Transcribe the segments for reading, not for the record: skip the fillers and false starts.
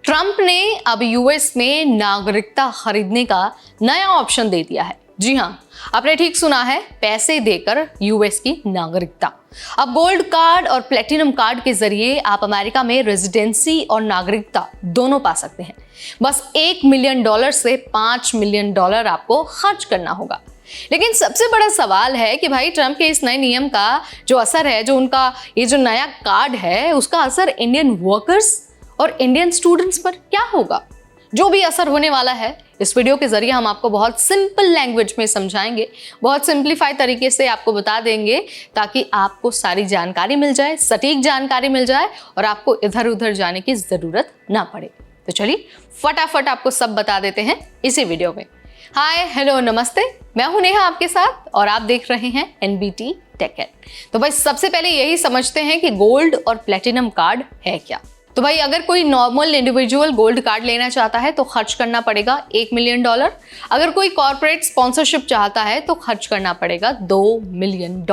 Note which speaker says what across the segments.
Speaker 1: Trump ने अब US में नागरिकता खरीदने का नया ऑप्शन दे दिया है। जी हाँ, आपने ठीक सुना है, पैसे देकर यूएस की नागरिकता। अब गोल्ड कार्ड और प्लेटिनम कार्ड के जरिए आप अमेरिका में रेजिडेंसी और नागरिकता दोनों पा सकते हैं। बस $1 मिलियन से $5 मिलियन आपको खर्च करना होगा। लेकिन सबसे बड़ा सवाल है कि भाई ट्रंप के इस नए नियम का जो असर है, जो उनका ये जो नया कार्ड है, उसका असर इंडियन वर्कर्स और इंडियन स्टूडेंट्स पर क्या होगा। जो भी असर होने वाला है, इस वीडियो के जरिए हम आपको बहुत सिंपल लैंग्वेज में समझाएंगे, बहुत सिंप्लीफाई तरीके से आपको बता देंगे, ताकि आपको सारी जानकारी मिल जाए, सटीक जानकारी मिल जाए और आपको इधर उधर जाने की जरूरत ना पड़े। तो चलिए फटाफट आपको सब बता देते हैं इसी वीडियो में। हाय, हेलो, नमस्ते, मैं हूं नेहा आपके साथ और आप देख रहे हैं एनबीटी टेक एड। तो भाई सबसे पहले यही समझते हैं कि गोल्ड और प्लेटिनम कार्ड है क्या। तो भाई अगर कोई नॉर्मल इंडिविजुअल गोल्ड कार्ड लेना चाहता है तो खर्च करना पड़ेगा $1 मिलियन। अगर कोई कॉर्पोरेट स्पॉन्सरशिप चाहता है तो खर्च करना पड़ेगा $2 मिलियन।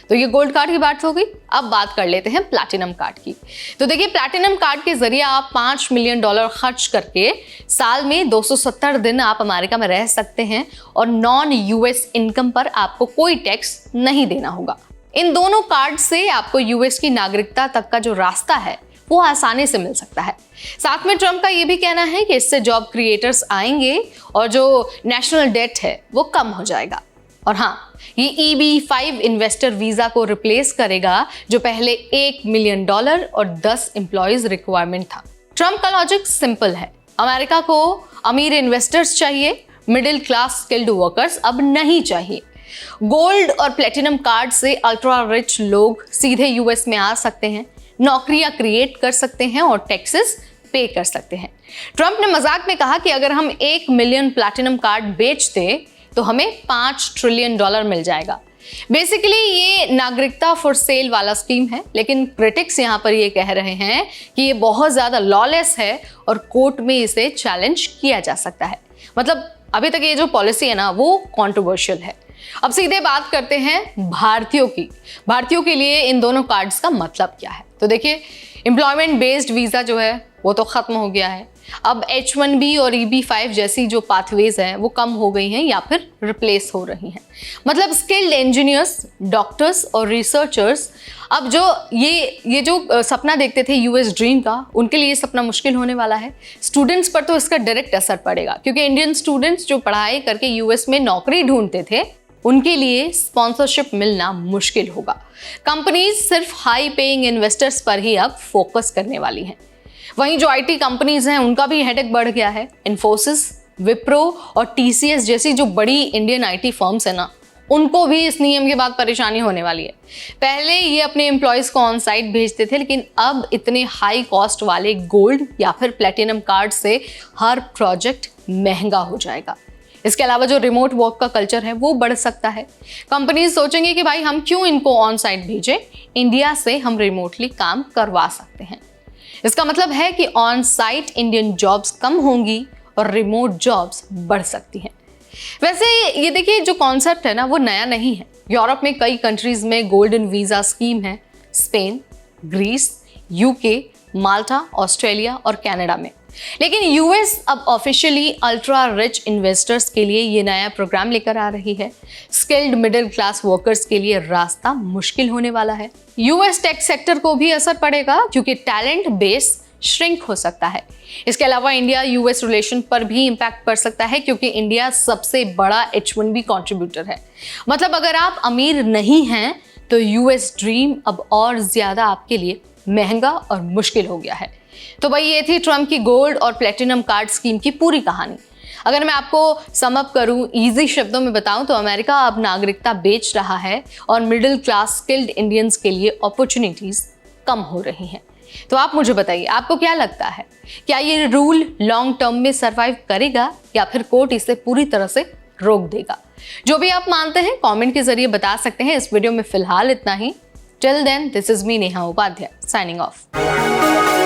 Speaker 1: तो ये गोल्ड कार्ड की बात हो गई। अब बात कर लेते हैं प्लैटिनम कार्ड की। तो देखिए, प्लैटिनम कार्ड के जरिए आप $5 मिलियन खर्च करके साल में 270 दिन आप अमेरिका में रह सकते हैं और नॉन यूएस इनकम पर आपको कोई टैक्स नहीं देना होगा। इन दोनों कार्ड से आपको यूएस की नागरिकता तक का जो रास्ता है वो आसानी से मिल सकता है। साथ में ट्रंप का ये भी कहना है कि इससे जॉब क्रिएटर्स आएंगे और जो नेशनल डेट है वो कम हो जाएगा। और हाँ, ये EB-5 इन्वेस्टर वीजा को रिप्लेस करेगा, जो पहले $1 मिलियन और 10 एम्प्लॉयज रिक्वायरमेंट था। ट्रंप का लॉजिक सिंपल है, अमेरिका को अमीर इन्वेस्टर्स चाहिए, मिडिल क्लास स्किल्ड वर्कर्स अब नहीं चाहिए। गोल्ड और प्लेटिनम कार्ड से अल्ट्रा रिच लोग सीधे यूएस में आ सकते हैं, नौकरियां क्रिएट कर सकते हैं और टैक्सेस पे कर सकते हैं। ट्रंप ने मजाक में कहा कि अगर हम 1 मिलियन प्लैटिनम कार्ड बेचते तो हमें $5 ट्रिलियन मिल जाएगा। बेसिकली ये नागरिकता फॉर सेल वाला स्कीम है, लेकिन क्रिटिक्स यहाँ पर ये कह रहे हैं कि ये बहुत ज्यादा लॉलेस है और कोर्ट में इसे चैलेंज किया जा सकता है। मतलब अभी तक ये जो पॉलिसी है ना, वो कॉन्ट्रोवर्शियल है। अब सीधे बात करते हैं भारतीयों की। भारतीयों के लिए इन दोनों कार्ड्स का मतलब क्या है। तो देखिए, एम्प्लॉयमेंट बेस्ड वीजा जो है वो तो खत्म हो गया है। अब H-1B और EB-5 जैसी जो पाथवेज हैं वो कम हो गई हैं या फिर रिप्लेस हो रही हैं। मतलब स्किल्ड इंजीनियर्स, डॉक्टर्स और रिसर्चर्स अब जो ये जो सपना देखते थे यूएस ड्रीम का, उनके लिए सपना मुश्किल होने वाला है। स्टूडेंट्स पर तो इसका डायरेक्ट असर पड़ेगा, क्योंकि इंडियन स्टूडेंट्स जो पढ़ाई करके यूएस में नौकरी ढूंढते थे, उनके लिए स्पॉन्सरशिप मिलना मुश्किल होगा। कंपनीज सिर्फ हाई पेइंग इन्वेस्टर्स पर ही अब फोकस करने वाली हैं। वहीं जो आईटी कंपनीज हैं उनका भी हेडेक बढ़ गया है। इन्फोसिस, विप्रो और टीसीएस जैसी जो बड़ी इंडियन आईटी फर्म्स है ना, उनको भी इस नियम के बाद परेशानी होने वाली है। पहले ये अपने एम्प्लॉयज को ऑन साइट भेजते थे, लेकिन अब इतने हाई कॉस्ट वाले गोल्ड या फिर प्लेटिनम कार्ड से हर प्रोजेक्ट महंगा हो जाएगा। इसके अलावा जो रिमोट वर्क का कल्चर है वो बढ़ सकता है। कंपनीज सोचेंगे कि भाई हम क्यों इनको ऑन साइट भेजें, इंडिया से हम रिमोटली काम करवा सकते हैं। इसका मतलब है कि ऑन साइट इंडियन जॉब्स कम होंगी और रिमोट जॉब्स बढ़ सकती हैं। वैसे ये देखिए, जो कॉन्सेप्ट है ना वो नया नहीं है। यूरोप में कई कंट्रीज में गोल्डन वीजा स्कीम है, स्पेन, ग्रीस, यूके, माल्टा, ऑस्ट्रेलिया और कनाडा में। लेकिन यूएस अब ऑफिशियली अल्ट्रा रिच इन्वेस्टर्स के लिए ये नया प्रोग्राम लेकर आ रही है। स्किल्ड मिडिल क्लास वर्कर्स के लिए रास्ता मुश्किल होने वाला है। यूएस टेक सेक्टर को भी असर पड़ेगा, क्योंकि टैलेंट बेस श्रिंक हो सकता है। इसके अलावा इंडिया यूएस रिलेशन पर भी इंपैक्ट पड़ सकता है, क्योंकि इंडिया सबसे बड़ा H-1B कंट्रीब्यूटर है। मतलब अगर आप अमीर नहीं हैं तो यूएस ड्रीम अब और ज्यादा आपके लिए महंगा और मुश्किल हो गया है। तो भाई ये थी ट्रंप की गोल्ड और प्लेटिनम कार्ड स्कीम की पूरी कहानी। अगर मैं आपको सम अप करूं, इजी शब्दों में बताऊं, तो अमेरिका अब नागरिकता बेच रहा है और मिडिल क्लास स्किल्ड इंडियंस के लिए अपॉर्चुनिटीज कम हो रही हैं। तो आप मुझे बताइए, आपको क्या लगता है, क्या ये रूल लॉन्ग टर्म में सर्वाइव करेगा या फिर कोर्ट इसे पूरी तरह से रोक देगा? जो भी आप मानते हैं कमेंट के जरिए बता सकते हैं। इस वीडियो में फिलहाल इतना ही। Till then, this is me Neha Upadhyay, signing of.